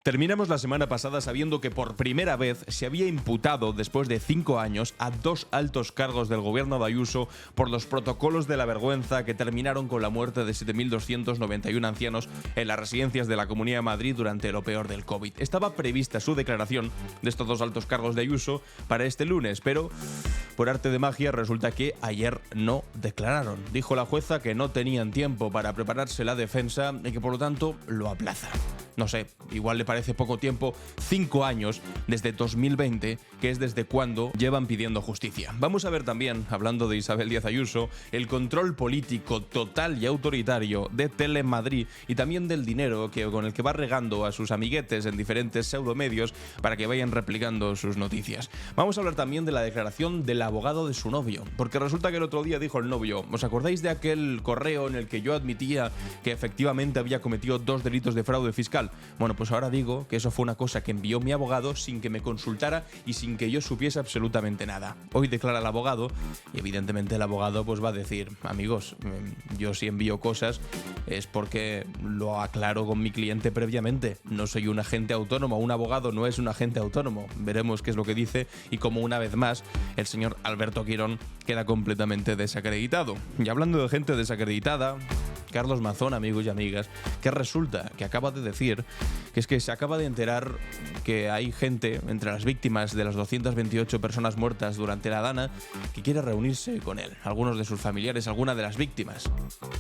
Terminamos la semana pasada sabiendo que por primera vez se había imputado, después de 5 años, a 2 altos cargos del gobierno de Ayuso por los protocolos de la vergüenza que terminaron con la muerte de 7.291 ancianos en las residencias de la Comunidad de Madrid durante lo peor del COVID. Estaba prevista su declaración de estos 2 altos cargos de Ayuso para este lunes, pero por arte de magia resulta que ayer no declararon. Dijo la jueza que no tenían tiempo para prepararse la defensa y que por lo tanto lo aplaza. No sé, igual le parece poco tiempo, 5 años desde 2020, que es desde cuando llevan pidiendo justicia. Vamos a ver también, hablando de Isabel Díaz Ayuso, el control político total y autoritario de Telemadrid y también del dinero con el que va regando a sus amiguetes en diferentes pseudomedios para que vayan replicando sus noticias. Vamos a hablar también de la declaración del abogado de su novio, porque resulta que el otro día dijo el novio: ¿os acordáis de aquel correo en el que yo admitía que efectivamente había cometido 2 delitos de fraude fiscal? Bueno, pues ahora digo que eso fue una cosa que envió mi abogado sin que me consultara y sin que yo supiese absolutamente nada. Hoy declara el abogado y evidentemente el abogado pues va a decir: amigos, yo si envío cosas es porque lo aclaro con mi cliente previamente. No soy un agente autónomo, un abogado no es un agente autónomo. Veremos qué es lo que dice y cómo una vez más el señor Alberto Quirón queda completamente desacreditado. Y hablando de gente desacreditada, Carlos Mazón, amigos y amigas, que resulta que acaba de decir que es que se acaba de enterar que hay gente entre las víctimas de las 228 personas muertas durante la Dana que quiere reunirse con él, algunos de sus familiares, alguna de las víctimas,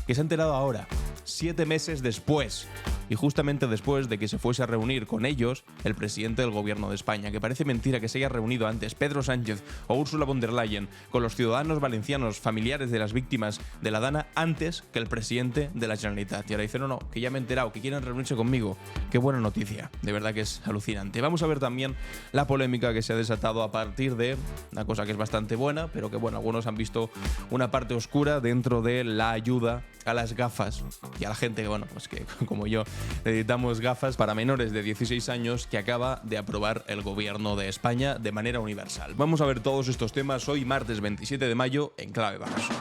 que se ha enterado ahora, 7 meses después, y justamente después de que se fuese a reunir con ellos el presidente del gobierno de España, que parece mentira que se haya reunido antes Pedro Sánchez o Ursula von der Leyen con los ciudadanos valencianos familiares de las víctimas de la Dana antes que el presidente de la Generalitat. Y ahora dicen: no, que ya me he enterado, que quieren reunirse conmigo. Qué buena noticia, de verdad que es alucinante. Vamos a ver también la polémica que se ha desatado a partir de una cosa que es bastante buena, pero que bueno, algunos han visto una parte oscura dentro de la ayuda a las gafas y a la gente que, bueno, pues que como yo necesitamos gafas para menores de 16 años, que acaba de aprobar el gobierno de España de manera universal. Vamos a ver todos estos temas hoy, martes 27 de mayo, en Clave Barroso.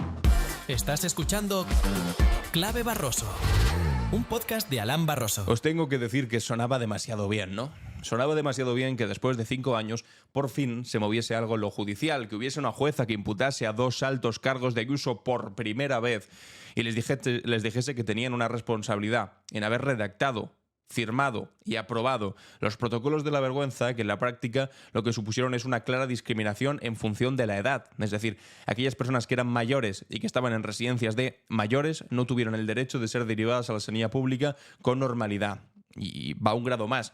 Estás escuchando Clave Barroso, un podcast de Alan Barroso. Os tengo que decir que sonaba demasiado bien, ¿no? Sonaba demasiado bien que después de 5 años por fin se moviese algo en lo judicial, que hubiese una jueza que imputase a 2 altos cargos de Ayuso por primera vez y les dijese que tenían una responsabilidad en haber redactado, firmado y aprobado los protocolos de la vergüenza, que en la práctica lo que supusieron es una clara discriminación en función de la edad. Es decir, aquellas personas que eran mayores y que estaban en residencias de mayores no tuvieron el derecho de ser derivadas a la sanidad pública con normalidad. Y va un grado más,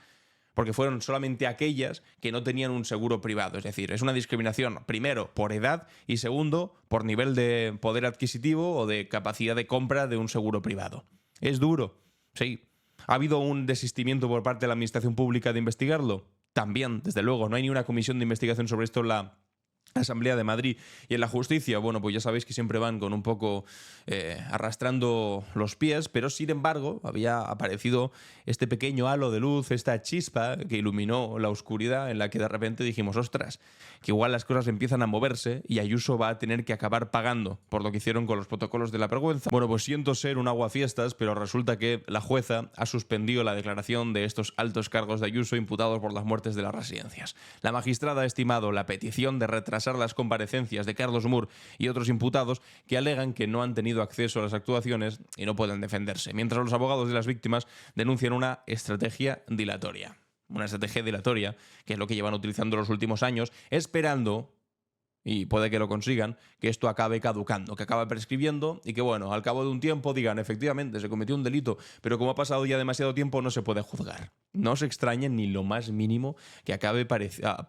porque fueron solamente aquellas que no tenían un seguro privado. Es decir, es una discriminación, primero, por edad y segundo, por nivel de poder adquisitivo o de capacidad de compra de un seguro privado. Es duro, sí. ¿Ha habido un desistimiento por parte de la Administración Pública de investigarlo? También, desde luego. No hay ni una comisión de investigación sobre esto en la Asamblea de Madrid. Y en la justicia, bueno, pues ya sabéis que siempre van con un poco arrastrando los pies, pero sin embargo había aparecido este pequeño halo de luz, esta chispa que iluminó la oscuridad, en la que de repente dijimos: ostras, que igual las cosas empiezan a moverse y Ayuso va a tener que acabar pagando por lo que hicieron con los protocolos de la vergüenza. Bueno, pues siento ser un aguafiestas, pero resulta que la jueza ha suspendido la declaración de estos altos cargos de Ayuso imputados por las muertes de las residencias. La magistrada ha estimado la petición de retrasar las comparecencias de Carlos Mur y otros imputados, que alegan que no han tenido acceso a las actuaciones y no pueden defenderse, mientras los abogados de las víctimas denuncian una estrategia dilatoria. Una estrategia dilatoria, que es lo que llevan utilizando los últimos años, esperando, y puede que lo consigan, que esto acabe caducando, que acabe prescribiendo y que, bueno, al cabo de un tiempo digan: efectivamente, se cometió un delito, pero como ha pasado ya demasiado tiempo no se puede juzgar. No os extrañen ni lo más mínimo que acabe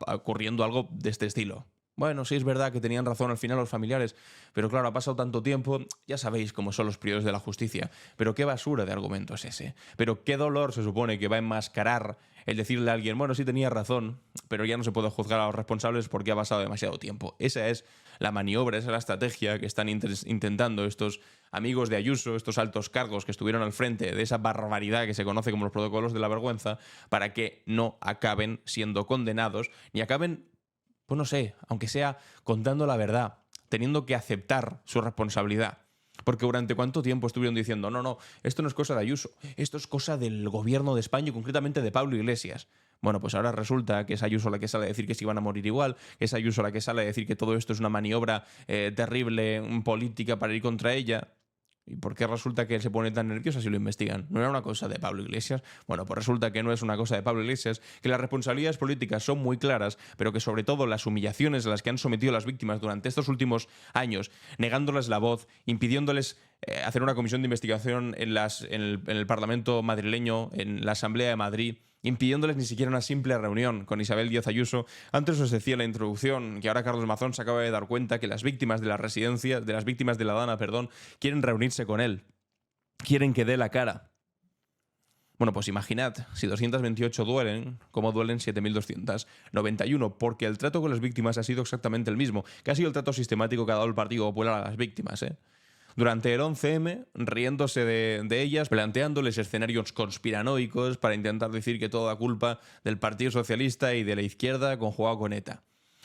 ocurriendo algo de este estilo. Bueno, sí es verdad que tenían razón al final los familiares, pero claro, ha pasado tanto tiempo, ya sabéis cómo son los periodos de la justicia. Pero qué basura de argumento es ese. Pero qué dolor se supone que va a enmascarar el decirle a alguien: bueno, sí tenía razón, pero ya no se puede juzgar a los responsables porque ha pasado demasiado tiempo. Esa es la maniobra, esa es la estrategia que están intentando estos amigos de Ayuso, estos altos cargos que estuvieron al frente de esa barbaridad que se conoce como los protocolos de la vergüenza, para que no acaben siendo condenados ni acaben, pues no sé, aunque sea contando la verdad, teniendo que aceptar su responsabilidad. Porque durante cuánto tiempo estuvieron diciendo, no, esto no es cosa de Ayuso, esto es cosa del gobierno de España y concretamente de Pablo Iglesias. Bueno, pues ahora resulta que es Ayuso la que sale a decir que se iban a morir igual, que es Ayuso la que sale a decir que todo esto es una maniobra terrible, política para ir contra ella. ¿Y por qué resulta que se pone tan nerviosa si lo investigan? ¿No era una cosa de Pablo Iglesias? Bueno, pues resulta que no es una cosa de Pablo Iglesias, que las responsabilidades políticas son muy claras, pero que sobre todo las humillaciones a las que han sometido a las víctimas durante estos últimos años, negándoles la voz, impidiéndoles hacer una comisión de investigación en el Parlamento madrileño, en la Asamblea de Madrid, impidiéndoles ni siquiera una simple reunión con Isabel Díaz Ayuso. Antes os decía en la introducción que ahora Carlos Mazón se acaba de dar cuenta que las víctimas de la residencia, de las víctimas de la Dana, quieren reunirse con él. Quieren que dé la cara. Bueno, pues imaginad, si 228 duelen, ¿cómo duelen 7.291? Porque el trato con las víctimas ha sido exactamente el mismo, que ha sido el trato sistemático que ha dado el Partido Popular a las víctimas, Durante el 11M, riéndose de ellas, planteándoles escenarios conspiranoicos para intentar decir que toda culpa del Partido Socialista y de la izquierda conjugado con ETA.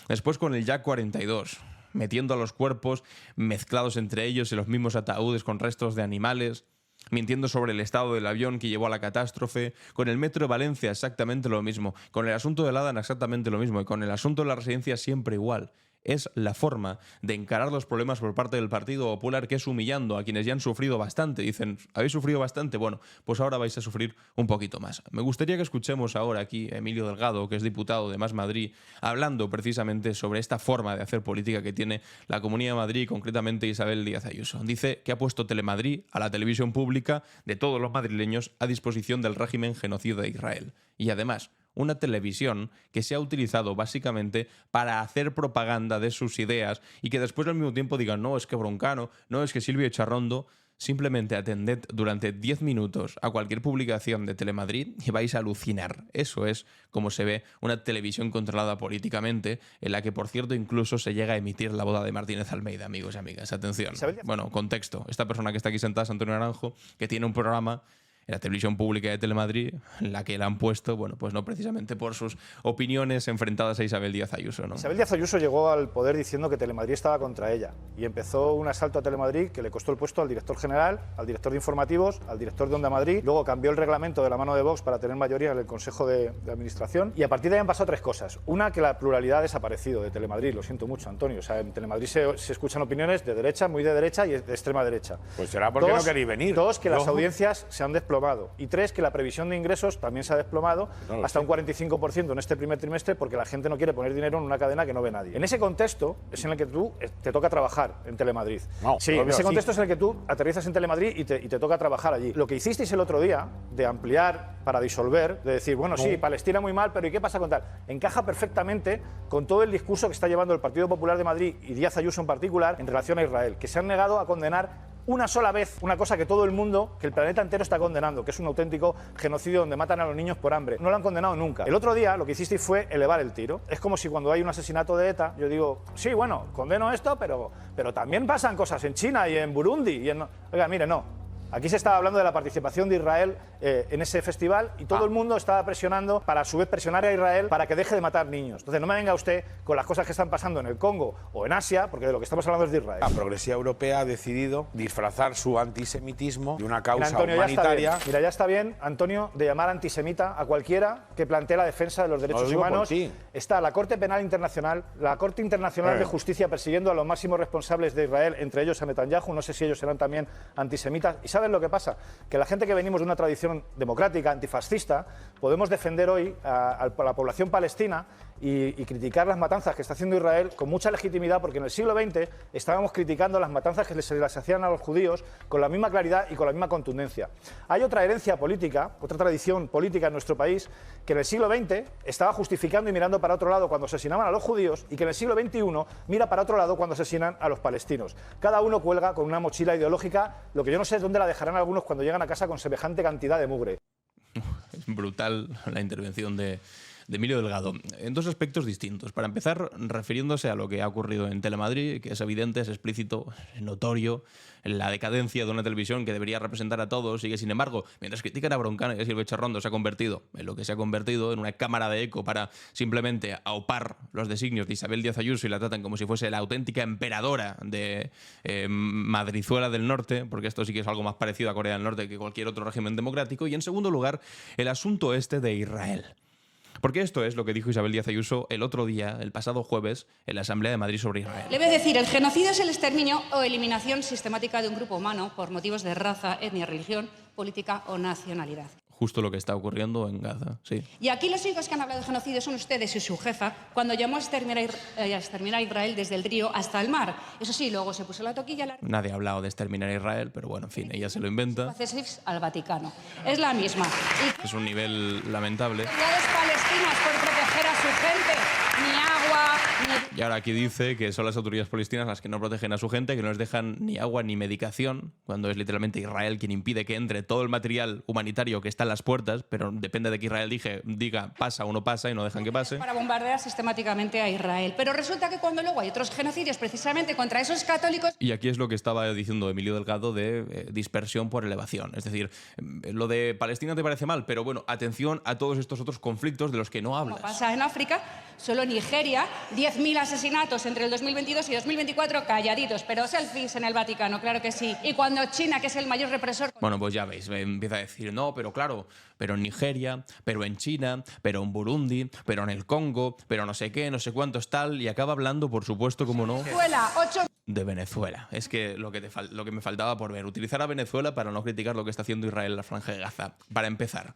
Después con el Yak 42, metiendo a los cuerpos mezclados entre ellos en los mismos ataúdes con restos de animales, mintiendo sobre el estado del avión que llevó a la catástrofe, con el metro de Valencia exactamente lo mismo, con el asunto de Adana exactamente lo mismo y con el asunto de la residencia siempre igual. Es la forma de encarar los problemas por parte del Partido Popular, que es humillando a quienes ya han sufrido bastante. Dicen, ¿habéis sufrido bastante? Bueno, pues ahora vais a sufrir un poquito más. Me gustaría que escuchemos ahora aquí a Emilio Delgado, que es diputado de Más Madrid, hablando precisamente sobre esta forma de hacer política que tiene la Comunidad de Madrid, concretamente Isabel Díaz Ayuso. Dice que ha puesto Telemadrid, a la televisión pública de todos los madrileños, a disposición del régimen genocida de Israel. Y además, una televisión que se ha utilizado básicamente para hacer propaganda de sus ideas y que después al mismo tiempo digan, no, es que Broncano, no, es que Silvio Echarrondo. Simplemente atended durante 10 minutos a cualquier publicación de Telemadrid y vais a alucinar. Eso es como se ve una televisión controlada políticamente, en la que, por cierto, incluso se llega a emitir la boda de Martínez Almeida, amigos y amigas. Atención. Bueno, contexto. Esta persona que está aquí sentada es Antonio Naranjo, que tiene un programa en la televisión pública de Telemadrid, en la que la han puesto, bueno, pues no precisamente por sus opiniones enfrentadas a Isabel Díaz Ayuso, ¿no? Isabel Díaz Ayuso llegó al poder diciendo que Telemadrid estaba contra ella y empezó un asalto a Telemadrid que le costó el puesto al director general, al director de informativos, al director de Onda Madrid. Luego cambió el reglamento de la mano de Vox para tener mayoría en el Consejo de Administración y a partir de ahí han pasado tres cosas. Una, que la pluralidad ha desaparecido de Telemadrid, lo siento mucho, Antonio. O sea, en Telemadrid se escuchan opiniones de derecha, muy de derecha y de extrema derecha. Pues será porque no queréis venir. Dos, que las audiencias se han desplomado. Y tres, que la previsión de ingresos también se ha desplomado hasta un 45% en este primer trimestre porque la gente no quiere poner dinero en una cadena que no ve nadie. En ese contexto es en el que tú te toca trabajar en Telemadrid. No, sí, en ese contexto es en el que tú aterrizas en Telemadrid y te toca trabajar allí. Lo que hicisteis el otro día de ampliar para disolver, de decir, bueno, sí, Palestina muy mal, pero ¿y qué pasa con tal? Encaja perfectamente con todo el discurso que está llevando el Partido Popular de Madrid y Díaz Ayuso en particular en relación a Israel, que se han negado a condenar una sola vez una cosa que todo el mundo, que el planeta entero está condenando, que es un auténtico genocidio donde matan a los niños por hambre. No lo han condenado nunca. El otro día lo que hicisteis fue elevar el tiro. Es como si cuando hay un asesinato de ETA, yo digo, sí, bueno, condeno esto, pero también pasan cosas en China y en Burundi. Oiga, mire, no. Aquí se estaba hablando de la participación de Israel en ese festival y todo el mundo estaba presionando para a su vez presionar a Israel para que deje de matar niños. Entonces no me venga usted con las cosas que están pasando en el Congo o en Asia, porque de lo que estamos hablando es de Israel. La progresía europea ha decidido disfrazar su antisemitismo de una causa humanitaria. Ya está bien, Antonio, de llamar antisemita a cualquiera que plantee la defensa de los derechos humanos. Está la Corte Penal Internacional, la Corte Internacional de Justicia persiguiendo a los máximos responsables de Israel, entre ellos a Netanyahu. No sé si ellos serán también antisemitas. ¿Y ¿sabes lo que pasa? Que la gente que venimos de una tradición democrática, antifascista, podemos defender hoy a la población palestina y criticar las matanzas que está haciendo Israel con mucha legitimidad, porque en el siglo XX estábamos criticando las matanzas que se les hacían a los judíos con la misma claridad y con la misma contundencia. Hay otra herencia política, otra tradición política en nuestro país, que en el siglo XX estaba justificando y mirando para otro lado cuando asesinaban a los judíos y que en el siglo XXI mira para otro lado cuando asesinan a los palestinos. Cada uno cuelga con una mochila ideológica, lo que yo no sé es dónde la dejarán algunos cuando llegan a casa con semejante cantidad de mugre. Es brutal la intervención de de Emilio Delgado, en dos aspectos distintos. Para empezar, refiriéndose a lo que ha ocurrido en Telemadrid, que es evidente, es explícito, es notorio, la decadencia de una televisión que debería representar a todos y que, sin embargo, mientras critican a Broncano y a Silvia Charrondo, se ha convertido en lo que se ha convertido, en una cámara de eco para simplemente aupar los designios de Isabel Díaz Ayuso y la tratan como si fuese la auténtica emperadora de Madrizuela del Norte, porque esto sí que es algo más parecido a Corea del Norte que cualquier otro régimen democrático. Y en segundo lugar, el asunto este de Israel. Porque esto es lo que dijo Isabel Díaz Ayuso el otro día, el pasado jueves, en la Asamblea de Madrid sobre Israel. Le voy a decir, el genocidio es el exterminio o eliminación sistemática de un grupo humano por motivos de raza, etnia, religión, política o nacionalidad. Justo lo que está ocurriendo en Gaza, sí. Y aquí los únicos que han hablado de genocidio son ustedes y su jefa, cuando llamó a exterminar a Israel desde el río hasta el mar. Eso sí, luego se puso la toquilla... Nadie ha hablado de exterminar a Israel, pero bueno, en fin, ella se lo inventa. Al Vaticano. Es la misma. Es un nivel lamentable. Palestinas por proteger a su gente, ni agua, ni... Y ahora aquí dice que son las autoridades palestinas las que no protegen a su gente, que no les dejan ni agua ni medicación, cuando es literalmente Israel quien impide que entre todo el material humanitario que está en las puertas, pero depende de que Israel diga pasa o no pasa y no dejan que pase. Para bombardear sistemáticamente a Israel. Pero resulta que cuando luego hay otros genocidios precisamente contra esos católicos... Y aquí es lo que estaba diciendo Emilio Delgado de dispersión por elevación. Es decir, lo de Palestina te parece mal, pero bueno, atención a todos estos otros conflictos de los que no hablas. Como pasa en África, solo Nigeria, 10.000 asesinatos entre el 2022 y 2024 calladitos, pero selfies en el Vaticano, claro que sí. Y cuando China, que es el mayor represor... Bueno, pues ya veis, empieza a decir, no, pero claro, pero en Nigeria, pero en China, pero en Burundi, pero en el Congo, pero no sé qué, no sé cuántos tal, y acaba hablando, por supuesto, como no... de Venezuela. Es que lo que me faltaba por ver, utilizar a Venezuela para no criticar lo que está haciendo Israel en la Franja de Gaza. Para empezar,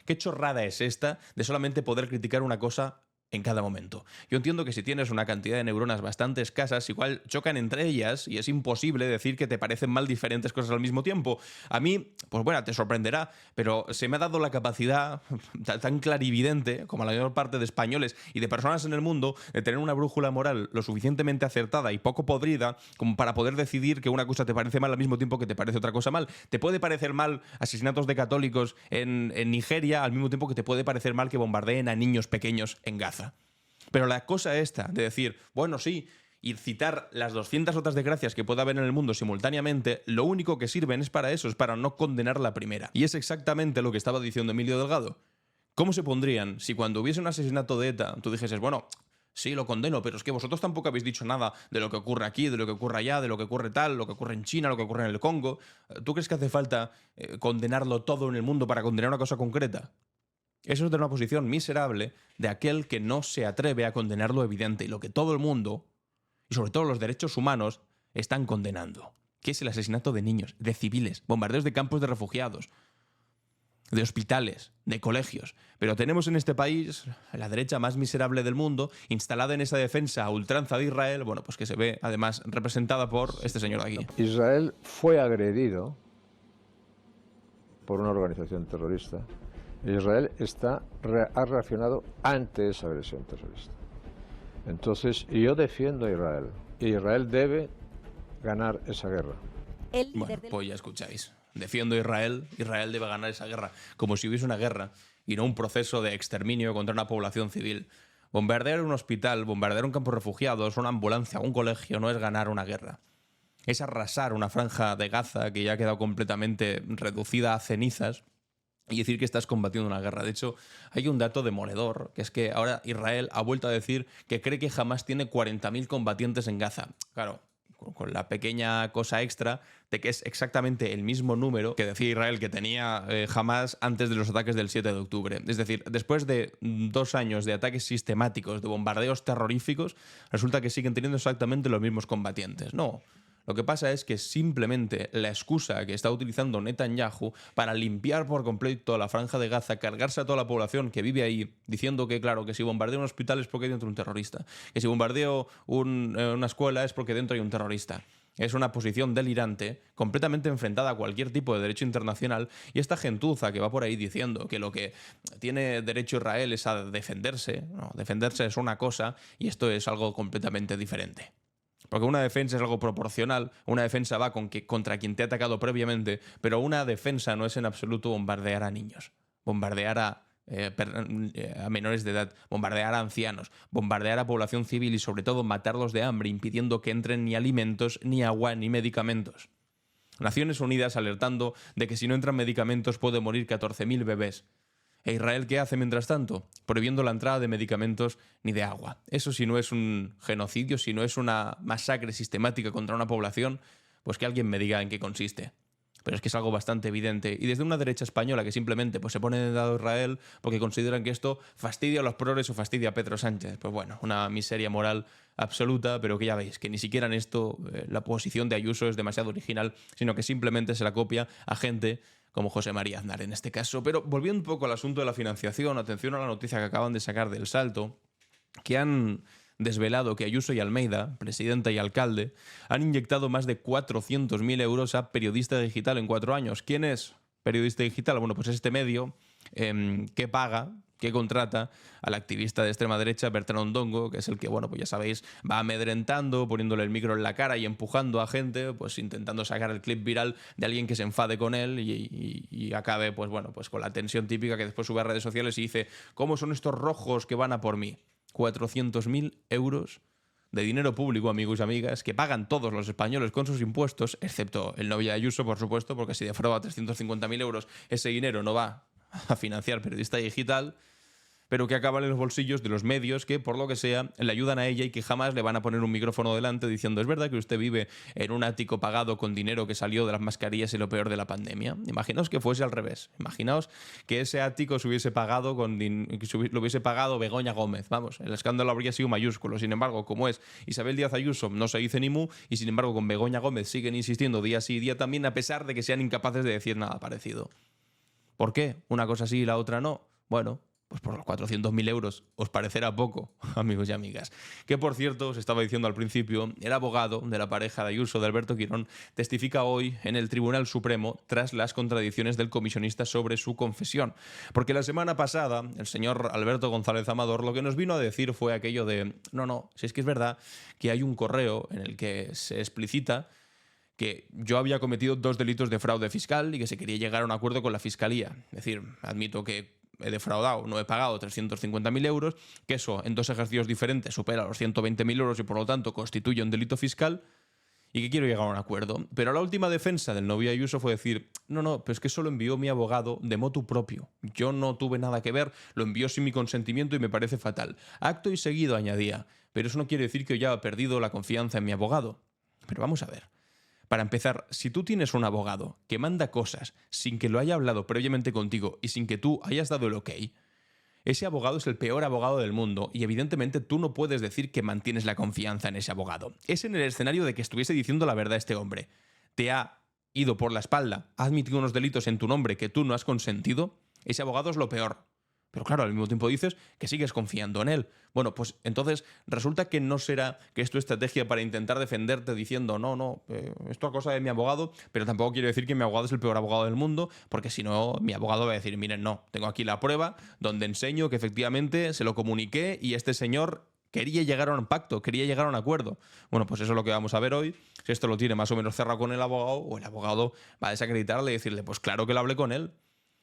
¿qué chorrada es esta de solamente poder criticar una cosa en cada momento? Yo entiendo que si tienes una cantidad de neuronas bastante escasas, igual chocan entre ellas y es imposible decir que te parecen mal diferentes cosas al mismo tiempo. A mí, pues bueno, te sorprenderá, pero se me ha dado la capacidad tan clarividente como a la mayor parte de españoles y de personas en el mundo de tener una brújula moral lo suficientemente acertada y poco podrida como para poder decidir que una cosa te parece mal al mismo tiempo que te parece otra cosa mal. Te puede parecer mal asesinatos de católicos en Nigeria al mismo tiempo que te puede parecer mal que bombardeen a niños pequeños en Gaza. Pero la cosa esta de decir, bueno, sí, y citar las 200 otras desgracias que pueda haber en el mundo simultáneamente, lo único que sirven es para eso, es para no condenar la primera. Y es exactamente lo que estaba diciendo Emilio Delgado. ¿Cómo se pondrían si cuando hubiese un asesinato de ETA tú dijeses, bueno, sí, lo condeno, pero es que vosotros tampoco habéis dicho nada de lo que ocurre aquí, de lo que ocurre allá, de lo que ocurre tal, lo que ocurre en China, lo que ocurre en el Congo? ¿Tú crees que hace falta condenarlo todo en el mundo para condenar una cosa concreta? Eso es de una posición miserable de aquel que no se atreve a condenar lo evidente y lo que todo el mundo, y sobre todo los derechos humanos, están condenando, que es el asesinato de niños, de civiles, bombardeos de campos de refugiados, de hospitales, de colegios. Pero tenemos en este país la derecha más miserable del mundo, instalada en esa defensa a ultranza de Israel, bueno, pues que se ve además representada por este señor de aquí. Israel fue agredido por una organización terrorista. Israel ha reaccionado ante esa agresión terrorista. Entonces, yo defiendo a Israel. Y Israel debe ganar esa guerra. Bueno, pues ya escucháis. Defiendo a Israel. Israel debe ganar esa guerra. Como si hubiese una guerra y no un proceso de exterminio contra una población civil. Bombardear un hospital, bombardear un campo de refugiados, una ambulancia, un colegio, no es ganar una guerra. Es arrasar una franja de Gaza que ya ha quedado completamente reducida a cenizas y decir que estás combatiendo una guerra. De hecho, hay un dato demoledor, que es que ahora Israel ha vuelto a decir que cree que Hamás tiene 40.000 combatientes en Gaza. Claro, con la pequeña cosa extra de que es exactamente el mismo número que decía Israel que tenía Hamás antes de los ataques del 7 de octubre. Es decir, después de 2 años de ataques sistemáticos, de bombardeos terroríficos, resulta que siguen teniendo exactamente los mismos combatientes. No. Lo que pasa es que simplemente la excusa que está utilizando Netanyahu para limpiar por completo la franja de Gaza, cargarse a toda la población que vive ahí, diciendo que, claro, que si bombardeo un hospital es porque hay dentro un terrorista, que si bombardeo una escuela es porque dentro hay un terrorista. Es una posición delirante, completamente enfrentada a cualquier tipo de derecho internacional, y esta gentuza que va por ahí diciendo que lo que tiene derecho Israel es a defenderse, no, defenderse es una cosa y esto es algo completamente diferente. Porque una defensa es algo proporcional, una defensa va contra quien te ha atacado previamente, pero una defensa no es en absoluto bombardear a niños, bombardear a a menores de edad, bombardear a ancianos, bombardear a población civil y sobre todo matarlos de hambre, impidiendo que entren ni alimentos, ni agua, ni medicamentos. Naciones Unidas alertando de que si no entran medicamentos puede morir 14.000 bebés. ¿E Israel qué hace mientras tanto? Prohibiendo la entrada de medicamentos ni de agua. Eso si no es un genocidio, si no es una masacre sistemática contra una población, pues que alguien me diga en qué consiste. Pero es que es algo bastante evidente. Y desde una derecha española que simplemente pues, se pone de lado de Israel porque consideran que esto fastidia a los progres o fastidia a Pedro Sánchez. Pues bueno, una miseria moral absoluta, pero que ya veis que ni siquiera en esto la posición de Ayuso es demasiado original, sino que simplemente se la copia a gente como José María Aznar en este caso. Pero volviendo un poco al asunto de la financiación, atención a la noticia que acaban de sacar del Salto, que han desvelado que Ayuso y Almeida, presidenta y alcalde, han inyectado más de 400.000 euros a Periodista Digital en 4 años. ¿Quién es Periodista Digital? Bueno, pues es este medio que paga, que contrata al activista de extrema derecha Bertrand Ondongo, que es el que, bueno, pues ya sabéis, va amedrentando, poniéndole el micro en la cara y empujando a gente, pues intentando sacar el clip viral de alguien que se enfade con él y acabe, pues bueno, pues con la tensión típica que después sube a redes sociales y dice: ¿cómo son estos rojos que van a por mí? 400.000 euros de dinero público, amigos y amigas, que pagan todos los españoles con sus impuestos, excepto el novio de Ayuso, por supuesto, porque si defrauda 350.000 euros, ese dinero no va a financiar Periodista Digital, pero que acaban en los bolsillos de los medios que, por lo que sea, le ayudan a ella y que jamás le van a poner un micrófono delante diciendo: es verdad que usted vive en un ático pagado con dinero que salió de las mascarillas y lo peor de la pandemia. Imaginaos que fuese al revés. Imaginaos que ese ático se hubiese pagado lo hubiese pagado Begoña Gómez. Vamos, el escándalo habría sido mayúsculo. Sin embargo, como es Isabel Díaz Ayuso, no se dice ni mu, y sin embargo con Begoña Gómez siguen insistiendo día sí y día también, a pesar de que sean incapaces de decir nada parecido. ¿Por qué? Una cosa sí y la otra no. Bueno, pues por los 400.000 euros os parecerá poco, amigos y amigas. Que, por cierto, os estaba diciendo al principio, el abogado de la pareja de Ayuso, de Alberto Quirón, testifica hoy en el Tribunal Supremo tras las contradicciones del comisionista sobre su confesión. Porque la semana pasada, el señor Alberto González Amador lo que nos vino a decir fue aquello de: no, si es que es verdad que hay un correo en el que se explicita que yo había cometido 2 delitos de fraude fiscal y que se quería llegar a un acuerdo con la Fiscalía. Es decir, admito que he defraudado, no he pagado 350.000 euros, que eso en 2 ejercicios diferentes supera los 120.000 euros y por lo tanto constituye un delito fiscal y que quiero llegar a un acuerdo. Pero la última defensa del novio Ayuso fue decir: no, pero es que eso lo envió mi abogado de motu propio. Yo no tuve nada que ver, lo envió sin mi consentimiento y me parece fatal. Acto y seguido añadía: pero eso no quiere decir que yo haya perdido la confianza en mi abogado. Pero vamos a ver. Para empezar, si tú tienes un abogado que manda cosas sin que lo haya hablado previamente contigo y sin que tú hayas dado el ok, ese abogado es el peor abogado del mundo y evidentemente tú no puedes decir que mantienes la confianza en ese abogado. Es en el escenario de que estuviese diciendo la verdad este hombre. Te ha ido por la espalda, ha admitido unos delitos en tu nombre que tú no has consentido, ese abogado es lo peor. Pero claro, al mismo tiempo dices que sigues confiando en él. Bueno, pues entonces resulta que no será que es tu estrategia para intentar defenderte diciendo: no, esto es cosa de mi abogado, pero tampoco quiero decir que mi abogado es el peor abogado del mundo, porque si no, mi abogado va a decir: miren, no, tengo aquí la prueba donde enseño que efectivamente se lo comuniqué y este señor quería llegar a un pacto, quería llegar a un acuerdo. Bueno, pues eso es lo que vamos a ver hoy. Si esto lo tiene más o menos cerrado con el abogado, o el abogado va a desacreditarle y decirle: pues claro que lo hablé con él.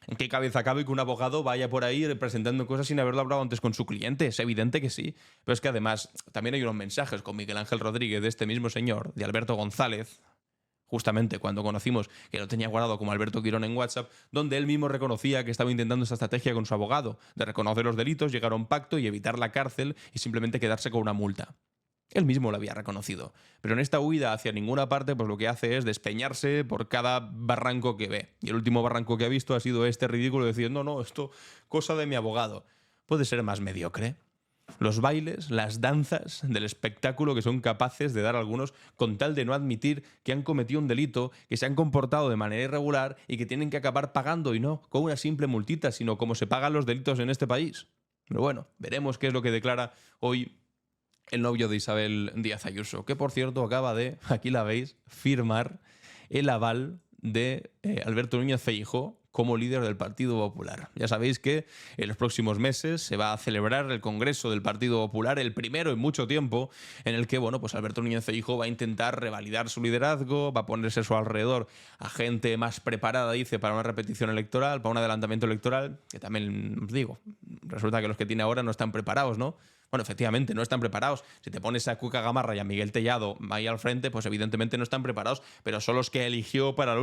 ¿En qué cabeza cabe que un abogado vaya por ahí presentando cosas sin haberlo hablado antes con su cliente? Es evidente que sí. Pero es que además también hay unos mensajes con Miguel Ángel Rodríguez de este mismo señor, de Alberto González, justamente cuando conocimos que lo tenía guardado como Alberto Quirón en WhatsApp, donde él mismo reconocía que estaba intentando esta estrategia con su abogado, de reconocer los delitos, llegar a un pacto y evitar la cárcel y simplemente quedarse con una multa. Él mismo lo había reconocido. Pero en esta huida hacia ninguna parte, pues lo que hace es despeñarse por cada barranco que ve. Y el último barranco que ha visto ha sido este ridículo de decir: no, esto cosa de mi abogado. ¿Puede ser más mediocre? Los bailes, las danzas del espectáculo que son capaces de dar algunos con tal de no admitir que han cometido un delito, que se han comportado de manera irregular y que tienen que acabar pagando, y no con una simple multita, sino como se pagan los delitos en este país. Pero bueno, veremos qué es lo que declara hoy el novio de Isabel Díaz Ayuso, que por cierto acaba de, aquí la veis, firmar el aval de Alberto Núñez Feijóo como líder del Partido Popular. Ya sabéis que en los próximos meses se va a celebrar el Congreso del Partido Popular, el primero en mucho tiempo, en el que pues Alberto Núñez Feijóo va a intentar revalidar su liderazgo, va a ponerse a su alrededor a gente más preparada, dice, para una repetición electoral, para un adelantamiento electoral, que también os digo, resulta que los que tiene ahora no están preparados, ¿no? Bueno, efectivamente, no están preparados. Si te pones a Cuca Gamarra y a Miguel Tellado ahí al frente, pues evidentemente no están preparados, pero son los que eligió para las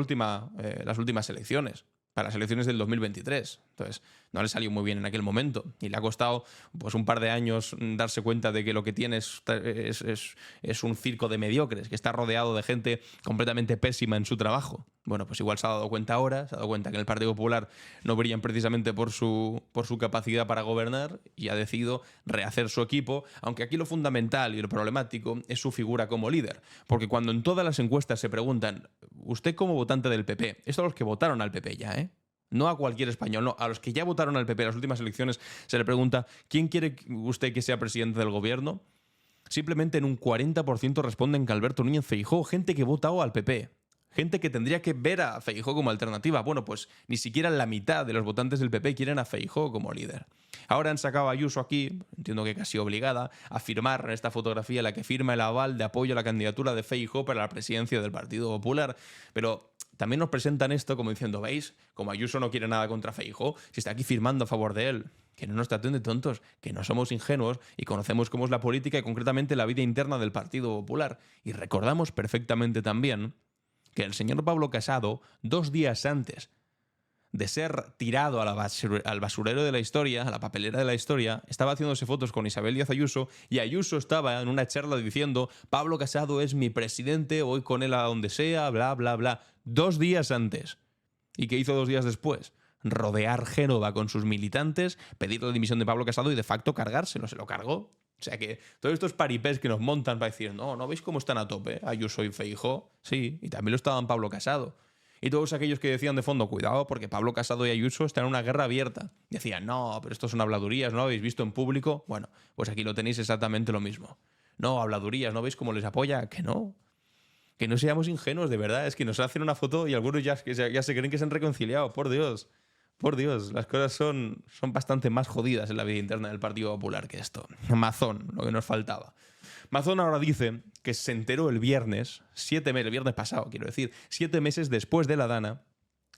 últimas elecciones, para las elecciones del 2023. Entonces, no le salió muy bien en aquel momento y le ha costado pues un par de años darse cuenta de que lo que tiene es un circo de mediocres, que está rodeado de gente completamente pésima en su trabajo. Bueno, pues igual se ha dado cuenta ahora, se ha dado cuenta que en el Partido Popular no brillan precisamente por su capacidad para gobernar y ha decidido rehacer su equipo, aunque aquí lo fundamental y lo problemático es su figura como líder. Porque cuando en todas las encuestas se preguntan, ¿usted como votante del PP? Esto a los que votaron al PP ya, ¿eh? No a cualquier español, no. A los que ya votaron al PP en las últimas elecciones se le pregunta ¿quién quiere usted que sea presidente del gobierno? Simplemente en un 40% responden que Alberto Núñez Feijóo, gente que votado al PP. Gente que tendría que ver a Feijóo como alternativa. Bueno, pues ni siquiera la mitad de los votantes del PP quieren a Feijóo como líder. Ahora han sacado a Ayuso aquí, entiendo que casi obligada, a firmar en esta fotografía la que firma el aval de apoyo a la candidatura de Feijóo para la presidencia del Partido Popular. Pero también nos presentan esto como diciendo, ¿veis? Como Ayuso no quiere nada contra Feijóo, si está aquí firmando a favor de él. Que no nos traten de tontos, que no somos ingenuos y conocemos cómo es la política y concretamente la vida interna del Partido Popular. Y recordamos perfectamente también que el señor Pablo Casado, 2 días antes de ser tirado al basurero de la historia, a la papelera de la historia, estaba haciéndose fotos con Isabel Díaz Ayuso y Ayuso estaba en una charla diciendo Pablo Casado es mi presidente, voy con él a donde sea, bla, bla, bla. 2 días antes. ¿Y qué hizo 2 días después? Rodear Génova con sus militantes, pedir la dimisión de Pablo Casado y de facto cargárselo. Se lo cargó. O sea que todos estos paripés que nos montan para decir ¿no veis cómo están a tope Ayuso y Feijóo? Sí, y también lo estaban Pablo Casado. Y todos aquellos que decían de fondo, cuidado, porque Pablo Casado y Ayuso están en una guerra abierta. Decían, no, pero esto son habladurías, ¿no lo habéis visto en público? Bueno, pues aquí lo tenéis exactamente lo mismo. No, habladurías, ¿no veis cómo les apoya? Que no. Que no seamos ingenuos, de verdad. Es que nos hacen una foto y algunos ya se creen que se han reconciliado. Por Dios. Por Dios, las cosas son bastante más jodidas en la vida interna del Partido Popular que esto. Mazón, lo que nos faltaba. Mazón ahora dice que se enteró el viernes, el viernes pasado, quiero decir, 7 meses después de la Dana,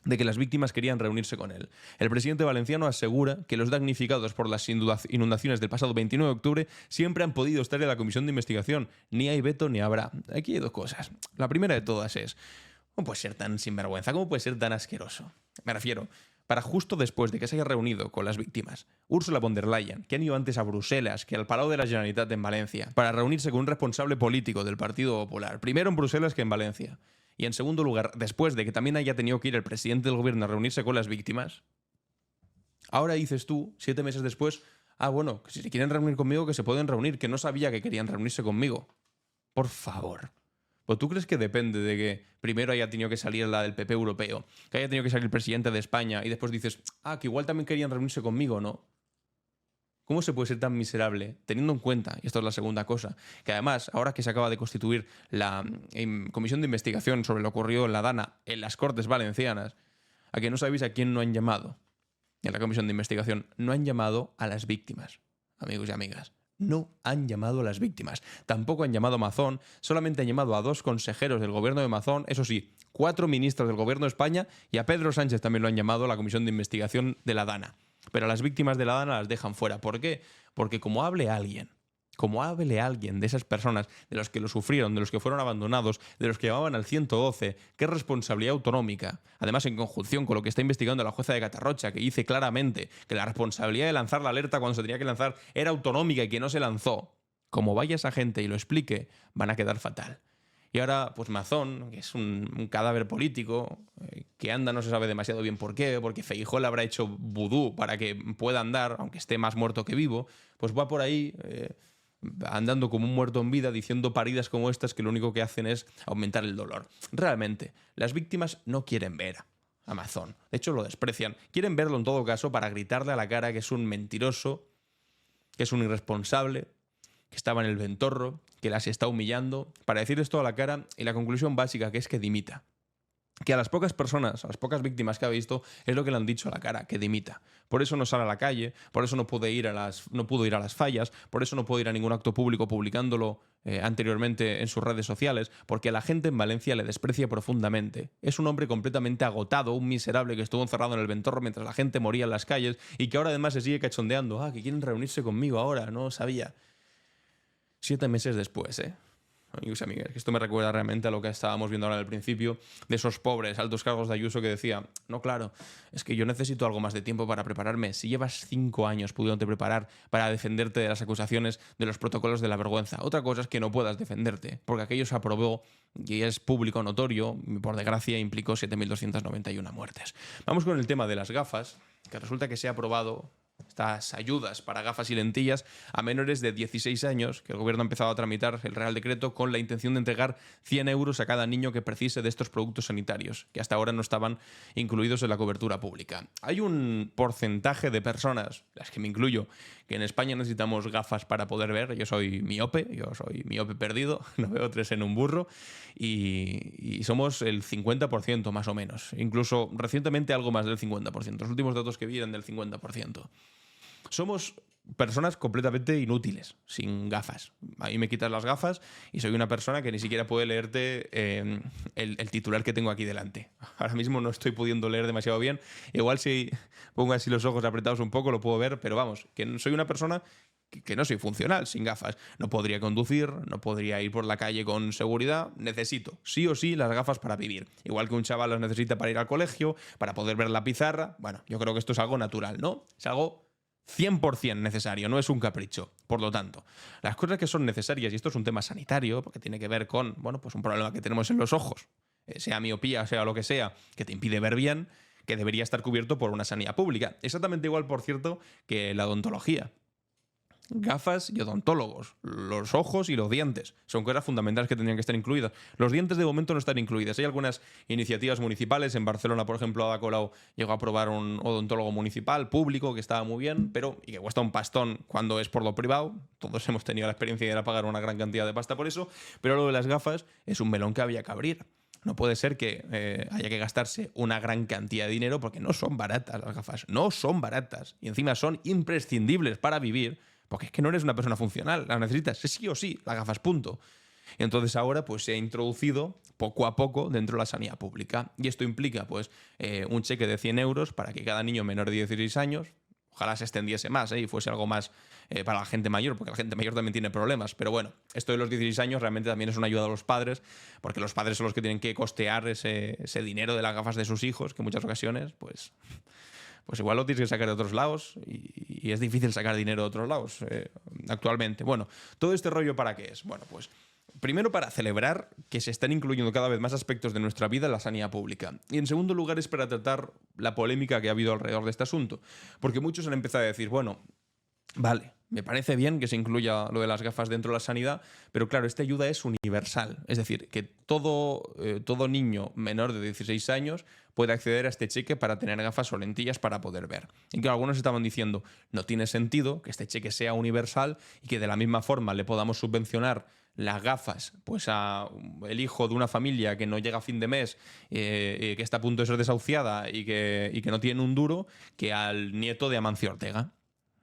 de que las víctimas querían reunirse con él. El presidente valenciano asegura que los damnificados por las inundaciones del pasado 29 de octubre siempre han podido estar en la comisión de investigación. Ni hay veto ni habrá. Aquí hay 2 cosas. La primera de todas es, ¿cómo puede ser tan sinvergüenza? ¿Cómo puede ser tan asqueroso? Me refiero, para justo después de que se haya reunido con las víctimas, Ursula von der Leyen, que han ido antes a Bruselas que al Palau de la Generalitat en Valencia, para reunirse con un responsable político del Partido Popular, primero en Bruselas que en Valencia, y en segundo lugar, después de que también haya tenido que ir el presidente del gobierno a reunirse con las víctimas, ahora dices tú, 7 meses después, bueno, que si se quieren reunir conmigo, que se pueden reunir, que no sabía que querían reunirse conmigo. Por favor. ¿Pero tú crees que depende de que primero haya tenido que salir la del PP europeo, que haya tenido que salir el presidente de España y después dices, que igual también querían reunirse conmigo, ¿no? ¿Cómo se puede ser tan miserable teniendo en cuenta, y esto es la segunda cosa, que además, ahora que se acaba de constituir la comisión de investigación sobre lo ocurrido en la Dana en las Cortes Valencianas, a que no sabéis a quién no han llamado en la comisión de investigación? No han llamado a las víctimas, amigos y amigas. No han llamado a las víctimas. Tampoco han llamado a Mazón, solamente han llamado a 2 consejeros del gobierno de Mazón, eso sí, 4 ministros del gobierno de España y a Pedro Sánchez también lo han llamado a la comisión de investigación de la Dana. Pero a las víctimas de la Dana las dejan fuera. ¿Por qué? Porque como hable alguien de esas personas, de los que lo sufrieron, de los que fueron abandonados, de los que llamaban al 112, que es responsabilidad autonómica, además en conjunción con lo que está investigando la jueza de Catarrocha, que dice claramente que la responsabilidad de lanzar la alerta cuando se tenía que lanzar era autonómica y que no se lanzó, como vaya esa gente y lo explique, van a quedar fatal. Y ahora, pues Mazón, que es un cadáver político, que anda no se sabe demasiado bien por qué, porque Feijóo le habrá hecho vudú para que pueda andar, aunque esté más muerto que vivo, pues va por ahí andando como un muerto en vida, diciendo paridas como estas que lo único que hacen es aumentar el dolor. Realmente, las víctimas no quieren ver a Mazón. De hecho, lo desprecian. Quieren verlo en todo caso para gritarle a la cara que es un mentiroso, que es un irresponsable, que estaba en el ventorro, que las está humillando, para decir esto a la cara y la conclusión básica que es que dimita. que a las pocas personas, a las pocas víctimas que ha visto, es lo que le han dicho a la cara, que dimita. Por eso no sale a la calle, por eso no pudo ir a las fallas, por eso no pudo ir a ningún acto público publicándolo anteriormente en sus redes sociales, porque la gente en Valencia le desprecia profundamente. Es un hombre completamente agotado, un miserable que estuvo encerrado en el Ventorro mientras la gente moría en las calles y que ahora además se sigue cachondeando. Que quieren reunirse conmigo ahora, no sabía. 7 meses después, amigos y amigas, que esto me recuerda realmente a lo que estábamos viendo ahora al principio, de esos pobres altos cargos de Ayuso que decía, no, claro, es que yo necesito algo más de tiempo para prepararme. Si llevas 5 años pudiéndote preparar para defenderte de las acusaciones de los protocolos de la vergüenza. Otra cosa es que no puedas defenderte, porque aquello se aprobó y es público notorio, y por desgracia implicó 7.291 muertes. Vamos con el tema de las gafas, que resulta que se ha aprobado estas ayudas para gafas y lentillas a menores de 16 años, que el gobierno ha empezado a tramitar el Real Decreto con la intención de entregar 100 euros a cada niño que precise de estos productos sanitarios, que hasta ahora no estaban incluidos en la cobertura pública. Hay un porcentaje de personas, las que me incluyo, que en España necesitamos gafas para poder ver. Yo soy miope perdido, no veo 3 en un burro, y somos el 50% más o menos. Incluso recientemente algo más del 50%. Los últimos datos que vi eran del 50%. Somos personas completamente inútiles, sin gafas. A mí me quitas las gafas y soy una persona que ni siquiera puede leerte el titular que tengo aquí delante. Ahora mismo no estoy pudiendo leer demasiado bien. Igual si pongo así los ojos apretados un poco lo puedo ver, pero vamos, que soy una persona que no soy funcional sin gafas. No podría conducir, no podría ir por la calle con seguridad. Necesito, sí o sí, las gafas para vivir. Igual que un chaval las necesita para ir al colegio, para poder ver la pizarra. Bueno, yo creo que esto es algo natural, ¿no? Es algo 100% necesario, no es un capricho. Por lo tanto, las cosas que son necesarias, y esto es un tema sanitario, porque tiene que ver con, pues un problema que tenemos en los ojos, sea miopía, sea lo que sea, que te impide ver bien, que debería estar cubierto por una sanidad pública. Exactamente igual, por cierto, que la odontología. Gafas y odontólogos, los ojos y los dientes son cosas fundamentales que tendrían que estar incluidas. Los dientes de momento no están incluidas. Hay algunas iniciativas municipales. En Barcelona, por ejemplo, Ada Colau llegó a aprobar un odontólogo municipal público que estaba muy bien, pero y que cuesta un pastón cuando es por lo privado. Todos hemos tenido la experiencia de ir a pagar una gran cantidad de pasta por eso, pero lo de las gafas es un melón que había que abrir. No puede ser que haya que gastarse una gran cantidad de dinero porque no son baratas las gafas, no son baratas y encima son imprescindibles para vivir. Porque es que no eres una persona funcional, las necesitas sí o sí, las gafas, punto. Y entonces ahora pues se ha introducido poco a poco dentro de la sanidad pública. Y esto implica pues un cheque de 100 euros para que cada niño menor de 16 años, ojalá se extendiese más y fuese algo más para la gente mayor, porque la gente mayor también tiene problemas. Pero bueno, esto de los 16 años realmente también es una ayuda a los padres, porque los padres son los que tienen que costear ese dinero de las gafas de sus hijos, que en muchas ocasiones pues igual lo tienes que sacar de otros lados y es difícil sacar dinero de otros lados actualmente. Bueno, ¿todo este rollo para qué es? Bueno, pues primero para celebrar que se están incluyendo cada vez más aspectos de nuestra vida en la sanidad pública. Y en segundo lugar es para tratar la polémica que ha habido alrededor de este asunto. Porque muchos han empezado a decir, bueno, vale, me parece bien que se incluya lo de las gafas dentro de la sanidad, pero claro, esta ayuda es universal. Es decir, que todo niño menor de 16 años puede acceder a este cheque para tener gafas o lentillas para poder ver. Y que algunos estaban diciendo, no tiene sentido que este cheque sea universal y que de la misma forma le podamos subvencionar las gafas pues a el hijo de una familia que no llega a fin de mes, que está a punto de ser desahuciada y que no tiene un duro, que al nieto de Amancio Ortega.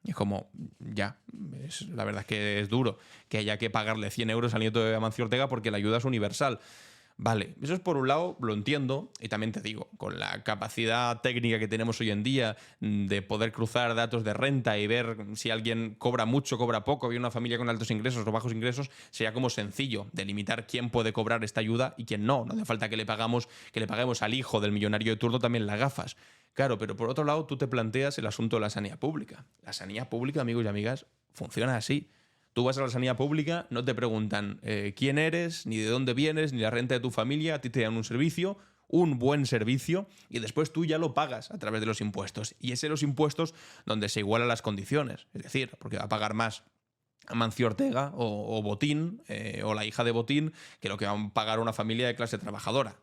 Y es como, la verdad es que es duro que haya que pagarle 100 euros al nieto de Amancio Ortega porque la ayuda es universal. Vale, eso es por un lado, lo entiendo, y también te digo, con la capacidad técnica que tenemos hoy en día de poder cruzar datos de renta y ver si alguien cobra mucho, cobra poco, hay una familia con altos ingresos o bajos ingresos, sería como sencillo delimitar quién puede cobrar esta ayuda y quién no. No hace falta que le paguemos al hijo del millonario de turno también las gafas. Claro, pero por otro lado tú te planteas el asunto de la sanidad pública. La sanidad pública, amigos y amigas, funciona así. Tú vas a la sanidad pública, no te preguntan quién eres, ni de dónde vienes, ni la renta de tu familia, a ti te dan un servicio, un buen servicio, y después tú ya lo pagas a través de los impuestos. Y es en los impuestos donde se igualan las condiciones. Es decir, porque va a pagar más Amancio Ortega o Botín, o la hija de Botín, que lo que va a pagar una familia de clase trabajadora.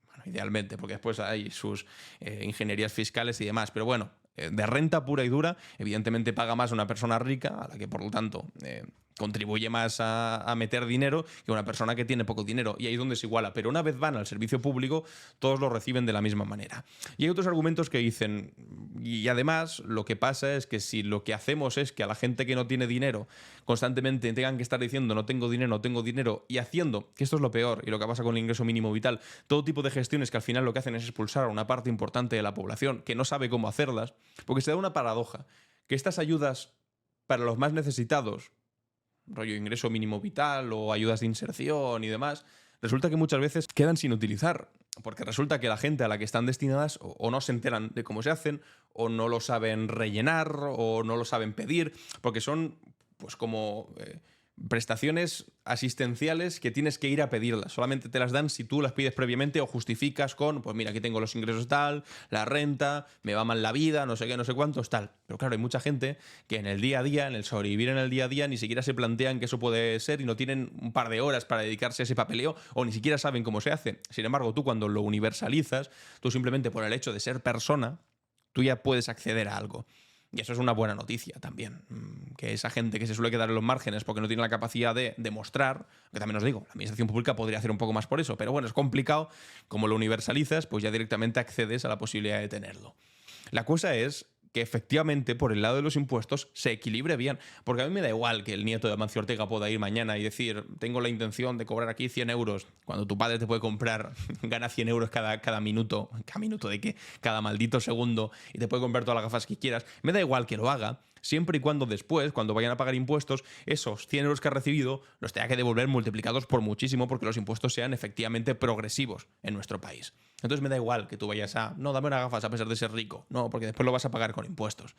Bueno, idealmente, porque después hay sus ingenierías fiscales y demás. Pero bueno, de renta pura y dura, evidentemente paga más una persona rica, a la que por lo tanto contribuye más a meter dinero que una persona que tiene poco dinero, y ahí es donde se iguala. Pero una vez van al servicio público, todos lo reciben de la misma manera. Y hay otros argumentos que dicen, y además lo que pasa es que si lo que hacemos es que a la gente que no tiene dinero constantemente tengan que estar diciendo no tengo dinero, y haciendo, que esto es lo peor, y lo que pasa con el ingreso mínimo vital, todo tipo de gestiones que al final lo que hacen es expulsar a una parte importante de la población que no sabe cómo hacerlas, porque se da una paradoja, que estas ayudas para los más necesitados, rollo ingreso mínimo vital o ayudas de inserción y demás, resulta que muchas veces quedan sin utilizar, porque resulta que la gente a la que están destinadas o no se enteran de cómo se hacen, o no lo saben rellenar, o no lo saben pedir, porque son pues como prestaciones asistenciales que tienes que ir a pedirlas. Solamente te las dan si tú las pides previamente o justificas con, pues mira, aquí tengo los ingresos tal, la renta, me va mal la vida, no sé qué, no sé cuántos, tal. Pero claro, hay mucha gente que en el día a día, en el sobrevivir en el día a día, ni siquiera se plantean que eso puede ser y no tienen un par de horas para dedicarse a ese papeleo o ni siquiera saben cómo se hace. Sin embargo, tú cuando lo universalizas, tú simplemente por el hecho de ser persona, tú ya puedes acceder a algo. Y eso es una buena noticia también, que esa gente que se suele quedar en los márgenes porque no tiene la capacidad de demostrar, que también os digo, la administración pública podría hacer un poco más por eso, pero bueno, es complicado, como lo universalizas, pues ya directamente accedes a la posibilidad de tenerlo. La cosa es que efectivamente por el lado de los impuestos se equilibre bien, porque a mí me da igual que el nieto de Amancio Ortega pueda ir mañana y decir tengo la intención de cobrar aquí 100 euros, cuando tu padre te puede comprar, gana 100 euros cada minuto, ¿de qué? Cada maldito segundo, y te puede comprar todas las gafas que quieras. Me da igual que lo haga, siempre y cuando después, cuando vayan a pagar impuestos, esos 100 euros que ha recibido los tenga que devolver multiplicados por muchísimo, porque los impuestos sean efectivamente progresivos en nuestro país. Entonces me da igual que tú vayas a, no, dame unas gafas a pesar de ser rico, no, porque después lo vas a pagar con impuestos.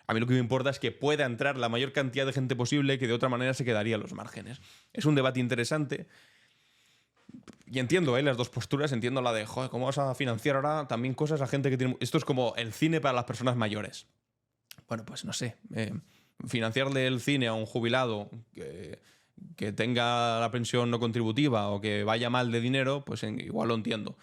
A mí lo que me importa es que pueda entrar la mayor cantidad de gente posible que de otra manera se quedaría a los márgenes. Es un debate interesante. Y entiendo las dos posturas, entiendo la de, joder, ¿cómo vas a financiar ahora también cosas a gente que tiene... Esto es como el cine para las personas mayores. Bueno, pues no sé, financiarle el cine a un jubilado que tenga la pensión no contributiva o que vaya mal de dinero, pues igual lo entiendo.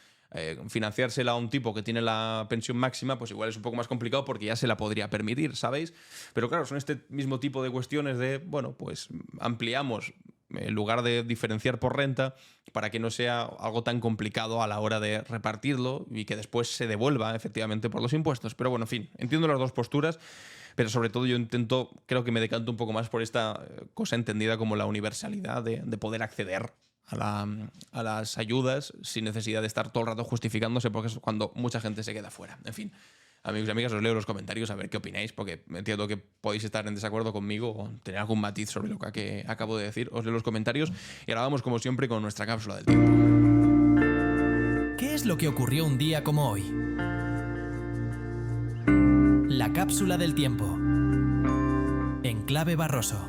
Financiársela a un tipo que tiene la pensión máxima, pues igual es un poco más complicado porque ya se la podría permitir, ¿sabéis? Pero claro, son este mismo tipo de cuestiones de, bueno, pues ampliamos en lugar de diferenciar por renta para que no sea algo tan complicado a la hora de repartirlo y que después se devuelva efectivamente por los impuestos. Pero bueno, en fin, entiendo las dos posturas, pero sobre todo yo creo que me decanto un poco más por esta cosa entendida como la universalidad de poder acceder a las ayudas sin necesidad de estar todo el rato justificándose, porque es cuando mucha gente se queda fuera. En fin, amigos y amigas, os leo los comentarios a ver qué opináis, porque entiendo que podéis estar en desacuerdo conmigo o tener algún matiz sobre lo que acabo de decir. Os leo los comentarios y ahora vamos, como siempre, con nuestra cápsula del tiempo. ¿Qué es lo que ocurrió un día como hoy? La cápsula del tiempo. En clave Barroso.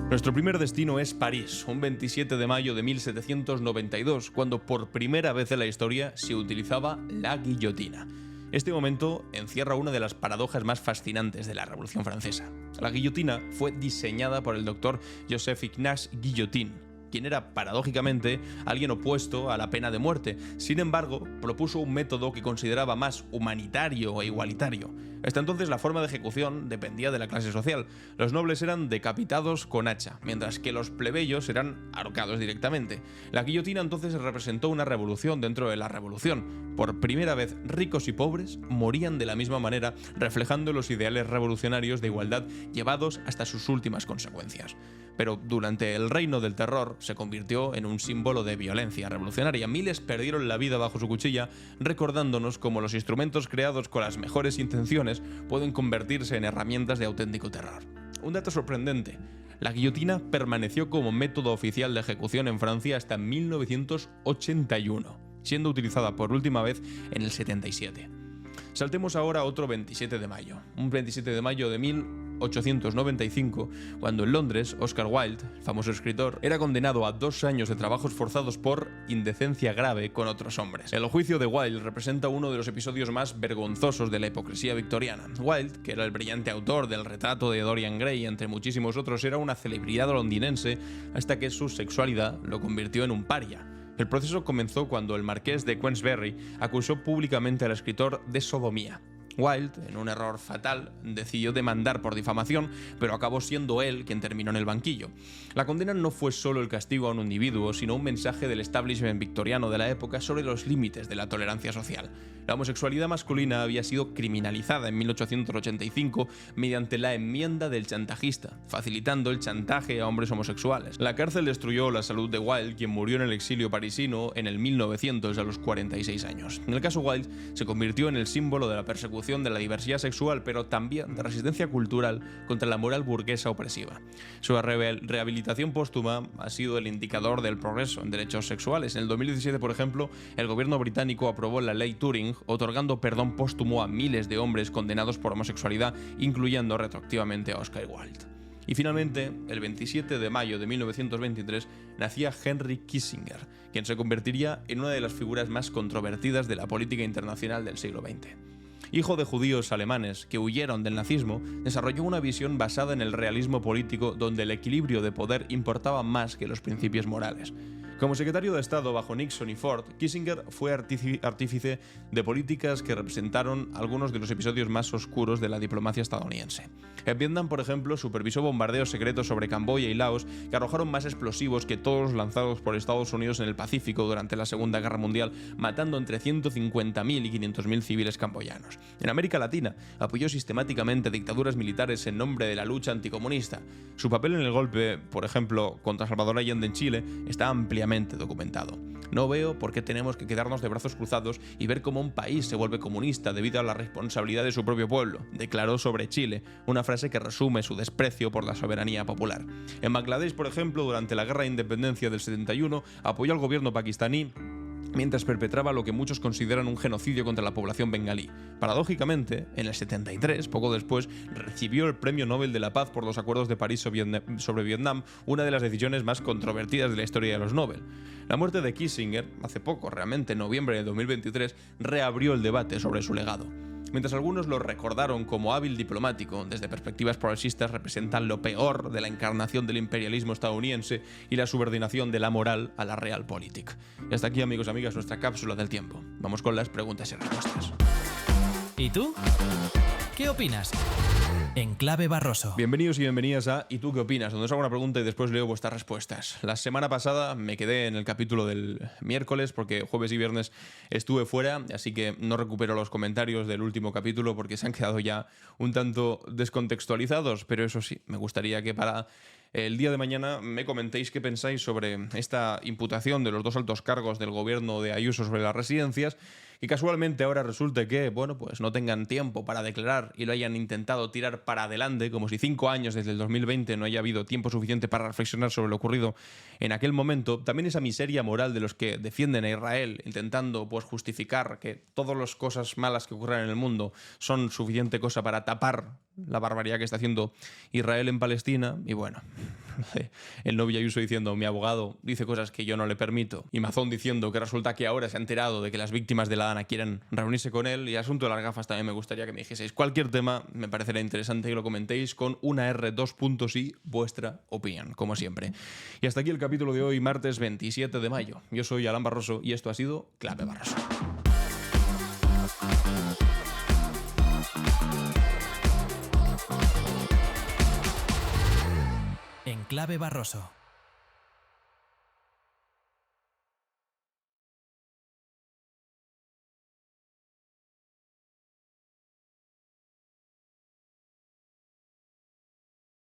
Nuestro primer destino es París, un 27 de mayo de 1792, cuando por primera vez en la historia se utilizaba la guillotina. Este momento encierra una de las paradojas más fascinantes de la Revolución Francesa. La guillotina fue diseñada por el doctor Joseph Ignace Guillotin, quien era, paradójicamente, alguien opuesto a la pena de muerte. Sin embargo, propuso un método que consideraba más humanitario e igualitario. Hasta entonces la forma de ejecución dependía de la clase social. Los nobles eran decapitados con hacha, mientras que los plebeyos eran ahorcados directamente. La guillotina entonces representó una revolución dentro de la revolución. Por primera vez, ricos y pobres morían de la misma manera, reflejando los ideales revolucionarios de igualdad llevados hasta sus últimas consecuencias. Pero durante el reino del terror se convirtió en un símbolo de violencia revolucionaria. Miles perdieron la vida bajo su cuchilla, recordándonos cómo los instrumentos creados con las mejores intenciones pueden convertirse en herramientas de auténtico terror. Un dato sorprendente: la guillotina permaneció como método oficial de ejecución en Francia hasta 1981, siendo utilizada por última vez en el 77. Saltemos ahora a otro 27 de mayo, un 27 de mayo de 1895, cuando en Londres Oscar Wilde, el famoso escritor, era condenado a 2 años de trabajos forzados por indecencia grave con otros hombres. El juicio de Wilde representa uno de los episodios más vergonzosos de la hipocresía victoriana. Wilde, que era el brillante autor del retrato de Dorian Gray, entre muchísimos otros, era una celebridad londinense hasta que su sexualidad lo convirtió en un paria. El proceso comenzó cuando el marqués de Queensberry acusó públicamente al escritor de sodomía. Wilde, en un error fatal, decidió demandar por difamación, pero acabó siendo él quien terminó en el banquillo. La condena no fue solo el castigo a un individuo, sino un mensaje del establishment victoriano de la época sobre los límites de la tolerancia social. La homosexualidad masculina había sido criminalizada en 1885 mediante la enmienda del chantajista, facilitando el chantaje a hombres homosexuales. La cárcel destruyó la salud de Wilde, quien murió en el exilio parisino en el 1900 a los 46 años. En el caso Wilde se convirtió en el símbolo de la persecución de la diversidad sexual, pero también de resistencia cultural contra la moral burguesa opresiva. Su rehabilitación póstuma ha sido el indicador del progreso en derechos sexuales. En el 2017, por ejemplo, el gobierno británico aprobó la ley Turing, otorgando perdón póstumo a miles de hombres condenados por homosexualidad, incluyendo retroactivamente a Oscar Wilde. Y finalmente, el 27 de mayo de 1923, nacía Henry Kissinger, quien se convertiría en una de las figuras más controvertidas de la política internacional del siglo XX. Hijo de judíos alemanes que huyeron del nazismo, desarrolló una visión basada en el realismo político donde el equilibrio de poder importaba más que los principios morales. Como secretario de Estado bajo Nixon y Ford, Kissinger fue artífice de políticas que representaron algunos de los episodios más oscuros de la diplomacia estadounidense. En Vietnam, por ejemplo, supervisó bombardeos secretos sobre Camboya y Laos que arrojaron más explosivos que todos los lanzados por Estados Unidos en el Pacífico durante la Segunda Guerra Mundial, matando entre 150.000 y 500.000 civiles camboyanos. En América Latina, apoyó sistemáticamente dictaduras militares en nombre de la lucha anticomunista. Su papel en el golpe, por ejemplo, contra Salvador Allende en Chile, está ampliamente documentado. No veo por qué tenemos que quedarnos de brazos cruzados y ver cómo un país se vuelve comunista debido a la responsabilidad de su propio pueblo, declaró sobre Chile, una frase que resume su desprecio por la soberanía popular. En Bangladesh, por ejemplo, durante la Guerra de Independencia del 71, apoyó al gobierno pakistaní mientras perpetraba lo que muchos consideran un genocidio contra la población bengalí. Paradójicamente, en el 73, poco después, recibió el Premio Nobel de la Paz por los Acuerdos de París sobre Vietnam, una de las decisiones más controvertidas de la historia de los Nobel. La muerte de Kissinger, hace poco, realmente en noviembre de 2023, reabrió el debate sobre su legado. Mientras algunos lo recordaron como hábil diplomático, desde perspectivas progresistas representan lo peor de la encarnación del imperialismo estadounidense y la subordinación de la moral a la realpolitik. Y hasta aquí, amigos y amigas, nuestra cápsula del tiempo. Vamos con las preguntas y respuestas. ¿Y tú? ¿Qué opinas? En Clave Barroso. Bienvenidos y bienvenidas a ¿Y tú qué opinas?, donde os hago una pregunta y después leo vuestras respuestas. La semana pasada me quedé en el capítulo del miércoles porque jueves y viernes estuve fuera, así que no recupero los comentarios del último capítulo porque se han quedado ya un tanto descontextualizados, pero eso sí, me gustaría que para el día de mañana me comentéis qué pensáis sobre esta imputación de los dos altos cargos del gobierno de Ayuso sobre las residencias, y casualmente ahora resulta que, bueno, pues no tengan tiempo para declarar y lo hayan intentado tirar para adelante, como si 5 años desde el 2020 no haya habido tiempo suficiente para reflexionar sobre lo ocurrido en aquel momento. También esa miseria moral de los que defienden a Israel, intentando pues justificar que todas las cosas malas que ocurren en el mundo son suficiente cosa para tapar la barbaridad que está haciendo Israel en Palestina. Y bueno, el novio Ayuso diciendo mi abogado dice cosas que yo no le permito, y Mazón diciendo que resulta que ahora se ha enterado de que las víctimas de la Dana quieren reunirse con él, y asunto de las gafas también me gustaría que me dijeseis. Cualquier tema me parecería interesante que lo comentéis con una R, 2 puntos y vuestra opinión, como siempre. Y hasta aquí el capítulo de hoy, martes 27 de mayo. Yo soy Alan Barroso y esto ha sido Clave Barroso. En Clave Barroso.